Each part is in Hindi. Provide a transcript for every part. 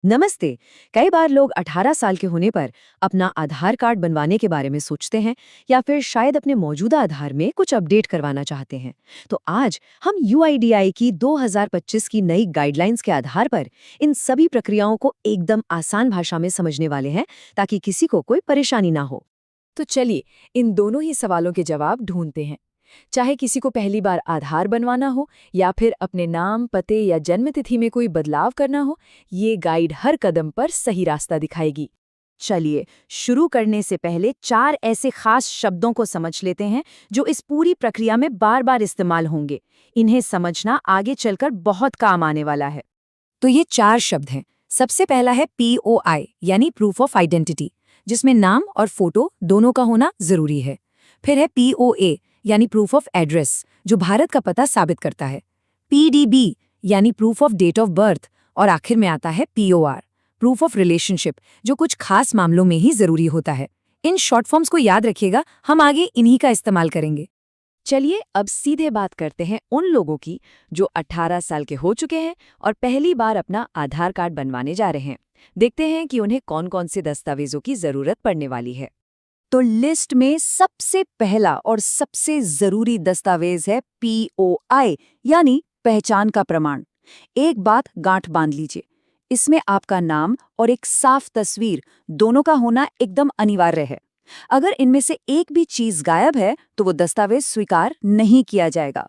नमस्ते। कई बार लोग 18 साल के होने पर अपना आधार कार्ड बनवाने के बारे में सोचते हैं या फिर शायद अपने मौजूदा आधार में कुछ अपडेट करवाना चाहते हैं। तो आज हम यूआईडीआई की 2025 की नई गाइडलाइंस के आधार पर इन सभी प्रक्रियाओं को एकदम आसान भाषा में समझने वाले हैं ताकि किसी को कोई परेशानी ना हो। तो चलिए इन दोनों ही सवालों के जवाब ढूंढते हैं। चाहे किसी को पहली बार आधार बनवाना हो या फिर अपने नाम, पते या जन्मतिथि में कोई बदलाव करना हो, ये गाइड हर कदम पर सही रास्ता दिखाएगी। चलिए, शुरू करने से पहले 4 ऐसे खास शब्दों को समझ लेते हैं जो इस पूरी प्रक्रिया में बार बार इस्तेमाल होंगे। इन्हें समझना आगे चलकर बहुत काम आने वाला है। तो ये 4 शब्द हैं। सबसे पहला है POI यानी प्रूफ ऑफ आइडेंटिटी, जिसमें नाम और फोटो दोनों का होना जरूरी है। फिर है POA यानी प्रूफ ऑफ एड्रेस, जो भारत का पता साबित करता है। PDB यानी proof of date of birth, और आखिर में आता है POR, प्रूफ ऑफ रिलेशनशिप, जो कुछ खास मामलों में ही जरूरी होता है। इन शॉर्ट फॉर्म्स को याद रखिएगा, हम आगे इन्हीं का इस्तेमाल करेंगे। चलिए अब सीधे बात करते हैं उन लोगों की जो 18 साल के हो चुके हैं और पहली बार अपना आधार कार्ड बनवाने जा रहे हैं। देखते हैं कि उन्हें कौन कौन से दस्तावेजों की जरूरत पड़ने वाली है। तो लिस्ट में सबसे पहला और सबसे जरूरी दस्तावेज है POI यानी पहचान का प्रमाण। एक बात गांठ बांध लीजिए, इसमें आपका नाम और एक साफ तस्वीर दोनों का होना एकदम अनिवार्य है। अगर इनमें से एक भी चीज गायब है तो वो दस्तावेज स्वीकार नहीं किया जाएगा।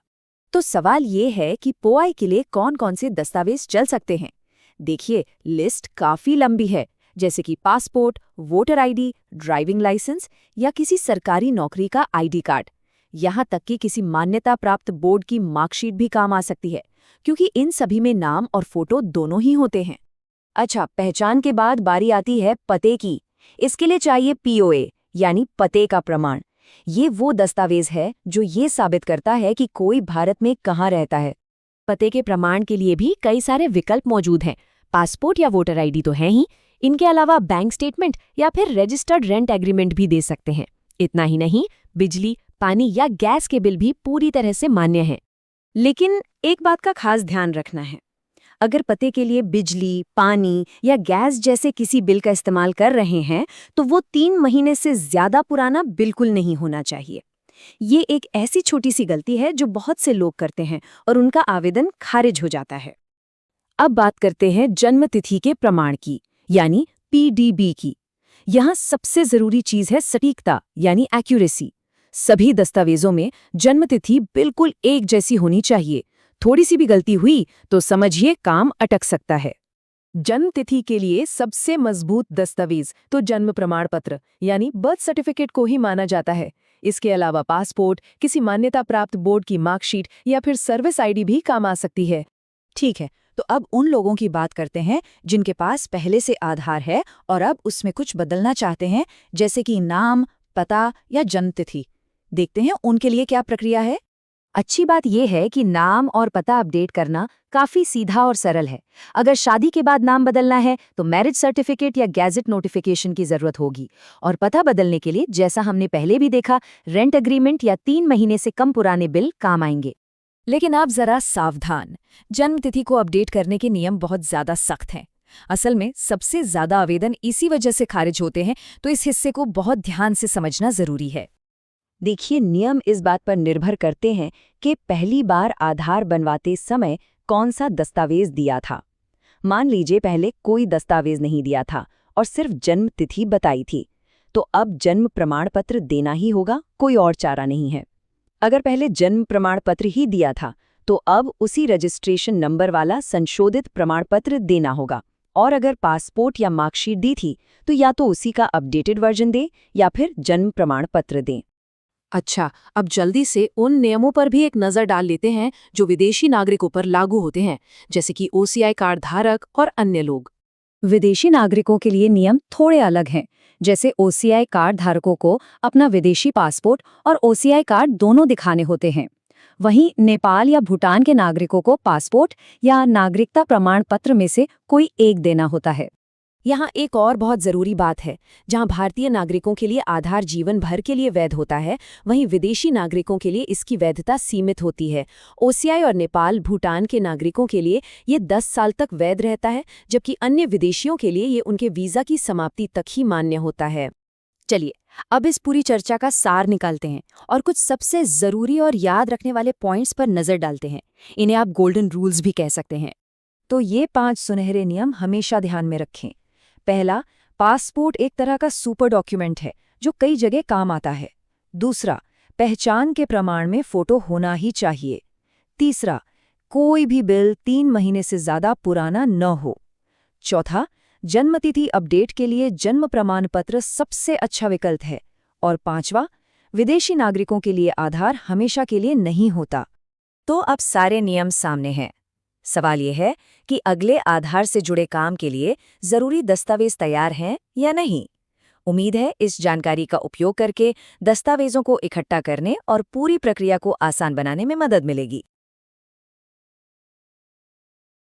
तो सवाल ये है कि पोआई के लिए कौन कौन से दस्तावेज चल सकते हैं। देखिए लिस्ट काफी लंबी है, जैसे कि passport, voter ID, driving licence या किसी सरकारी नौकरी का आईडी कार्ड। यहाँ तक कि किसी मान्यता प्राप्त बोर्ड की मार्कशीट भी काम आ सकती है, क्योंकि इन सभी में नाम और फोटो दोनों ही होते हैं। अच्छा, पहचान के बाद बारी आती है पते की। इसके लिए चाहिए POA यानी पते का प्रमाण। ये वो दस्तावेज है जो ये साबित करता है कि कोई भारत में कहाँ रहता है। पते के प्रमाण के लिए भी कई सारे विकल्प मौजूद हैं। पासपोर्ट या वोटर आईडी तो है ही, इनके अलावा बैंक स्टेटमेंट या फिर रजिस्टर्ड रेंट एग्रीमेंट भी दे सकते हैं। इतना ही नहीं, बिजली, पानी या गैस के बिल भी पूरी तरह से मान्य हैं। लेकिन एक बात का खास ध्यान रखना है, अगर पते के लिए बिजली, पानी या गैस जैसे किसी बिल का इस्तेमाल कर रहे हैं तो वो 3 महीने से ज्यादा पुराना बिल्कुल नहीं होना चाहिए। ये एक ऐसी छोटी सी गलती है जो बहुत से लोग करते हैं और उनका आवेदन खारिज हो जाता है। अब बात करते हैं जन्म तिथि के प्रमाण की, यानी PDB की। यहाँ सबसे जरूरी चीज है सटीकता यानी एक्यूरेसी। सभी दस्तावेजों में जन्म तिथि बिल्कुल एक जैसी होनी चाहिए। थोड़ी सी भी गलती हुई तो समझिए काम अटक सकता है। जन्म तिथि के लिए सबसे मजबूत दस्तावेज तो जन्म प्रमाण पत्र यानी बर्थ सर्टिफिकेट को ही माना जाता है। इसके अलावा पासपोर्ट, किसी मान्यता प्राप्त बोर्ड की मार्कशीट या फिर सर्विस आईडी भी काम आ सकती है। ठीक है, तो अब उन लोगों की बात करते हैं जिनके पास पहले से आधार है और अब उसमें कुछ बदलना चाहते हैं, जैसे कि नाम, पता या जन्मतिथि। देखते हैं उनके लिए क्या प्रक्रिया है। अच्छी बात यह है कि नाम और पता अपडेट करना काफी सीधा और सरल है। अगर शादी के बाद नाम बदलना है तो मैरिज सर्टिफिकेट या गैजेट नोटिफिकेशन की जरूरत होगी, और पता बदलने के लिए, जैसा हमने पहले भी देखा, रेंट एग्रीमेंट या 3 महीने से कम पुराने बिल काम आएंगे। लेकिन आप जरा सावधान, जन्मतिथि को अपडेट करने के नियम बहुत ज्यादा सख्त हैं। असल में सबसे ज्यादा आवेदन इसी वजह से खारिज होते हैं, तो इस हिस्से को बहुत ध्यान से समझना जरूरी है। देखिए, नियम इस बात पर निर्भर करते हैं कि पहली बार आधार बनवाते समय कौन सा दस्तावेज दिया था। मान लीजिए पहले कोई दस्तावेज नहीं दिया था और सिर्फ जन्म तिथि बताई थी, तो अब जन्म प्रमाण पत्र देना ही होगा, कोई और चारा नहीं है। अगर पहले जन्म प्रमाण पत्र ही दिया था तो अब उसी रजिस्ट्रेशन नंबर वाला संशोधित प्रमाण पत्र देना होगा, और अगर पासपोर्ट या मार्कशीट दी थी तो या तो उसी का अपडेटेड वर्जन दें या फिर जन्म प्रमाण पत्र दें। अच्छा, अब जल्दी से उन नियमों पर भी एक नज़र डाल लेते हैं जो विदेशी नागरिकों पर लागू होते हैं, जैसे कि OCI कार्ड धारक और अन्य लोग। विदेशी नागरिकों के लिए नियम थोड़े अलग हैं। जैसे OCI कार्ड धारकों को अपना विदेशी पासपोर्ट और OCI कार्ड दोनों दिखाने होते हैं। वहीं नेपाल या भूटान के नागरिकों को पासपोर्ट या नागरिकता प्रमाण पत्र में से कोई एक देना होता है। यहाँ एक और बहुत ज़रूरी बात है। जहाँ भारतीय नागरिकों के लिए आधार जीवन भर के लिए वैध होता है, वहीं विदेशी नागरिकों के लिए इसकी वैधता सीमित होती है। ओसीआई और नेपाल, भूटान के नागरिकों के लिए ये 10 साल तक वैध रहता है, जबकि अन्य विदेशियों के लिए ये उनके वीज़ा की समाप्ति तक ही मान्य होता है। चलिए, अब इस पूरी चर्चा का सार निकालते हैं और कुछ सबसे ज़रूरी और याद रखने वाले पॉइंट्स पर नज़र डालते हैं। इन्हें आप गोल्डन रूल्स भी कह सकते हैं। तो ये 5 सुनहरे नियम हमेशा ध्यान में रखें। पहला, पासपोर्ट एक तरह का सुपर डॉक्यूमेंट है जो कई जगह काम आता है। दूसरा, पहचान के प्रमाण में फोटो होना ही चाहिए। तीसरा, कोई भी बिल 3 महीने से ज़्यादा पुराना न हो। चौथा, जन्मतिथि अपडेट के लिए जन्म प्रमाण पत्र सबसे अच्छा विकल्प है। और पांचवा, विदेशी नागरिकों के लिए आधार हमेशा के लिए नहीं होता। तो अब सारे नियम सामने हैं। सवाल यह है कि अगले आधार से जुड़े काम के लिए जरूरी दस्तावेज तैयार हैं या नहीं। उम्मीद है इस जानकारी का उपयोग करके दस्तावेजों को इकट्ठा करने और पूरी प्रक्रिया को आसान बनाने में मदद मिलेगी।